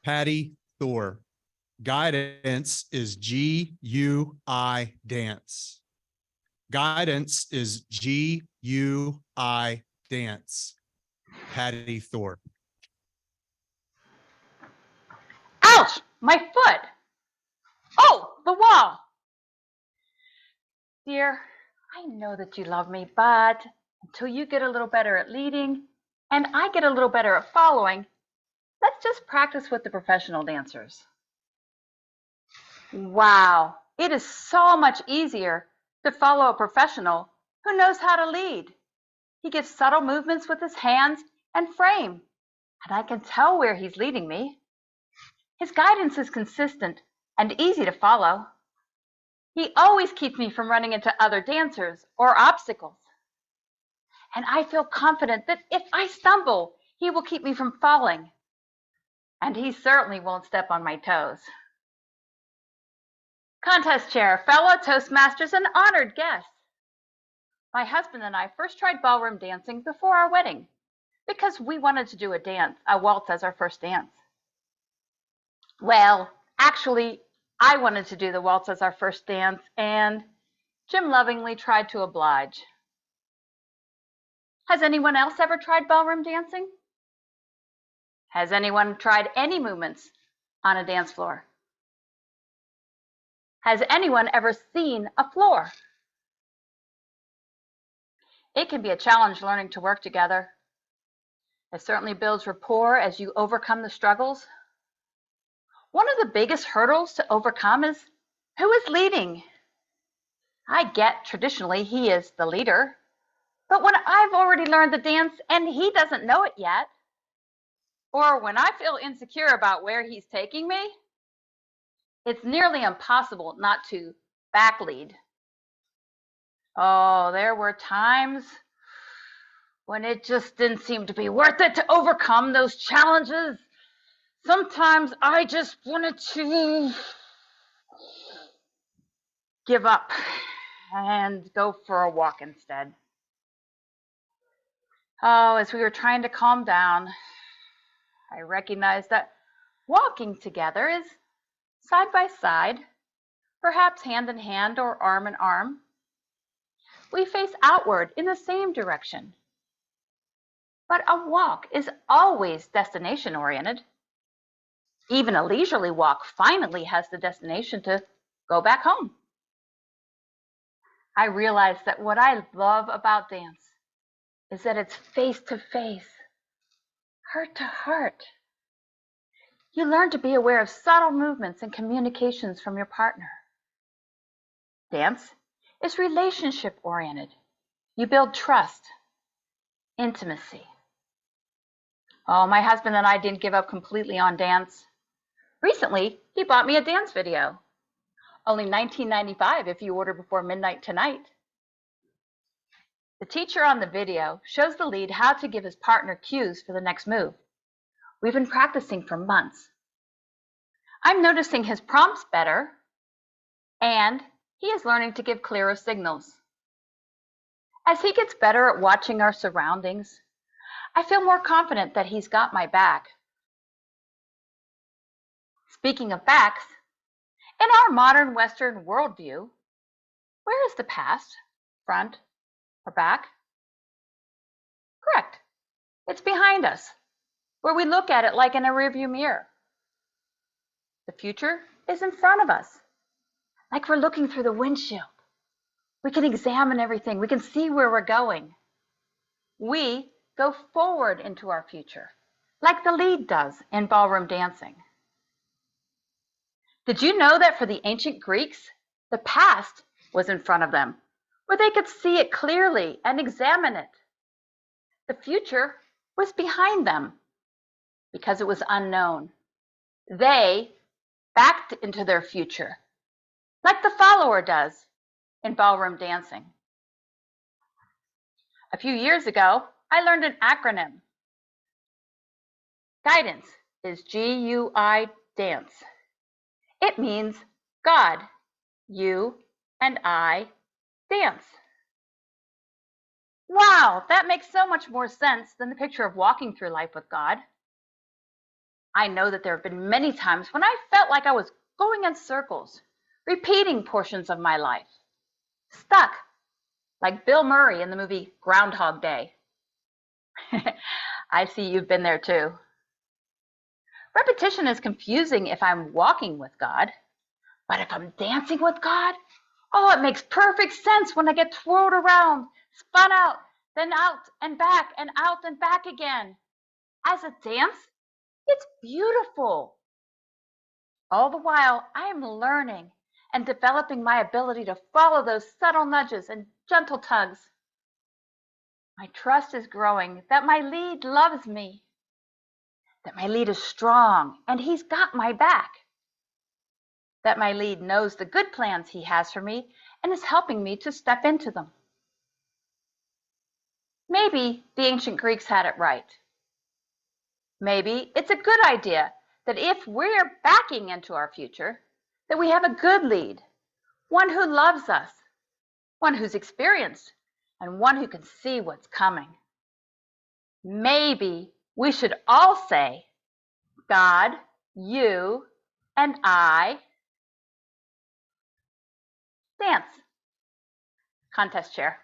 Patti Thor. Guidance is G-U-I dance. Guidance is G-U-I dance. Patti Thor. Ouch! My foot! Oh, the wall! Dear, I know that you love me, but until you get a little better at leading and I get a little better at following, let's just practice with the professional dancers. Wow, it is so much easier to follow a professional who knows how to lead. He gives subtle movements with his hands and frame, and I can tell where he's leading me. His guidance is consistent and easy to follow. He always keeps me from running into other dancers or obstacles. And I feel confident that if I stumble, he will keep me from falling. And he certainly won't step on my toes. Contest chair, fellow Toastmasters, and honored guests. My husband and I first tried ballroom dancing before our wedding because we wanted to do a waltz as our first dance. Well, actually, I wanted to do the waltz as our first dance, and Jim lovingly tried to oblige. Has anyone else ever tried ballroom dancing? Has anyone tried any movements on a dance floor? Has anyone ever seen a floor? It can be a challenge learning to work together. It certainly builds rapport as you overcome the struggles. One of the biggest hurdles to overcome is who is leading. I get traditionally he is the leader, but when I've already learned the dance and he doesn't know it yet, or when I feel insecure about where he's taking me, it's nearly impossible not to back lead. Oh, there were times when it just didn't seem to be worth it to overcome those challenges. Sometimes I just wanted to give up and go for a walk instead. Oh, as we were trying to calm down, I recognized that walking together is side by side, perhaps hand in hand or arm in arm. We face outward in the same direction. But a walk is always destination oriented. Even a leisurely walk finally has the destination to go back home. I realized that what I love about dance is that it's face to face, heart to heart. You learn to be aware of subtle movements and communications from your partner. Dance is relationship oriented. You build trust, intimacy. Oh, my husband and I didn't give up completely on dance. Recently, he bought me a dance video. Only $19.95 if you order before midnight tonight. The teacher on the video shows the lead how to give his partner cues for the next move. We've been practicing for months. I'm noticing his prompts better, and he is learning to give clearer signals. As he gets better at watching our surroundings, I feel more confident that he's got my back. Speaking of backs, in our modern Western worldview, where is the past, front, or back? Correct. It's behind us, where we look at it like in a rearview mirror. The future is in front of us, like we're looking through the windshield. We can examine everything. We can see where we're going. We go forward into our future, like the lead does in ballroom dancing. Did you know that for the ancient Greeks, the past was in front of them, where they could see it clearly and examine it? The future was behind them because it was unknown. They backed into their future, like the follower does in ballroom dancing. A few years ago, I learned an acronym. Guidance is G-U-I dance. It means God, you, and I dance. Wow, that makes so much more sense than the picture of walking through life with God. I know that there have been many times when I felt like I was going in circles, repeating portions of my life, stuck, like Bill Murray in the movie Groundhog Day. I see you've been there too. Repetition is confusing if I'm walking with God, but if I'm dancing with God, oh, it makes perfect sense when I get twirled around, spun out, then out and back and out and back again. As a dance, it's beautiful. All the while, I am learning and developing my ability to follow those subtle nudges and gentle tugs. My trust is growing that my lead loves me, that my lead is strong and he's got my back, that my lead knows the good plans he has for me and is helping me to step into them. Maybe the ancient Greeks had it right. Maybe it's a good idea that if we're backing into our future, that we have a good lead, one who loves us, one who's experienced, and one who can see what's coming. Maybe we should all say, God, you, and I dance. Contest chair.